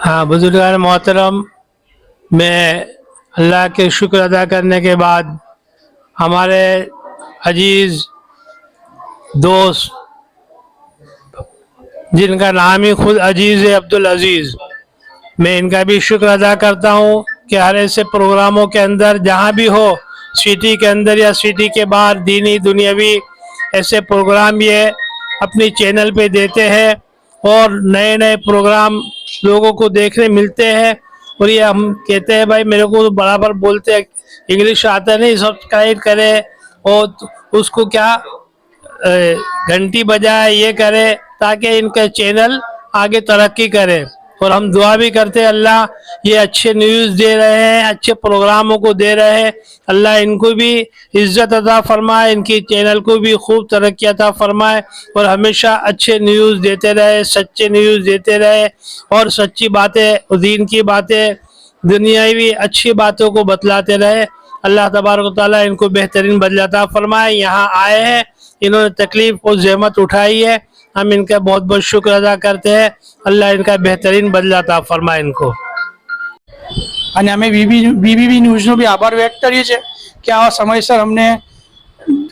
हाँ बुजुर्गान मोहतरम, मैं अल्लाह के शुक्र अदा करने के बाद हमारे अजीज़ दोस्त जिनका नाम ही खुद अजीज़ है, अब्दुल अजीज़, मैं इनका भी शुक्र अदा करता हूँ कि हर ऐसे प्रोग्रामों के अंदर जहाँ भी हो, सिटी के अंदर या सिटी के बाहर, दीनी दुनियावी ऐसे प्रोग्राम ये अपनी चैनल पे देते हैं और नए नए प्रोग्राम लोगों को देखने मिलते हैं। और ये हम कहते हैं भाई मेरे को तो बराबर बोलते हैं, इंग्लिश आता नहीं, सब्सक्राइब करे और उसको क्या घंटी बजाए, ये करे ताकि इनका चैनल आगे तरक्की करे। और हम दुआ भी करते हैं अल्लाह ये अच्छे न्यूज़ दे रहे हैं, अच्छे प्रोग्रामों को दे रहे हैं, अल्लाह इनको भी इज्जत अता फरमाए, इनकी चैनल को भी खूब तरक्की अता फरमाए और हमेशा अच्छे न्यूज़ देते रहे, सच्चे न्यूज़ देते रहे और सच्ची बातें, दीन की बातें, दुनियावी अच्छी बातों को बतलाते रहे। अल्लाह तबारक तआला इनको बेहतरीन बदला अता फरमाए। यहाँ आए हैं, इन्होंने तकलीफ और जहमत उठाई है, हम इनका बहुत बहुत शुक्र अदा करते हैं। अल्लाह इनका बेहतरीन बदला अता फरमाए इनको। અને અમે બીબીબી ન્યૂઝનો બી આભાર વ્યક્ત કરીએ છીએ કે આવા સમયસર અમને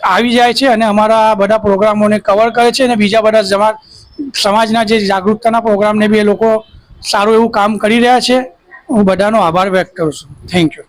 આવી જાય છે અને અમારા બધા પ્રોગ્રામોને કવર કરે છે અને બીજા બધા સમાજના જે જાગૃતતાના પ્રોગ્રામને બી એ લોકો સારું એવું કામ કરી રહ્યા છે। હું બધાનો આભાર વ્યક્ત કરું છું। Thank you.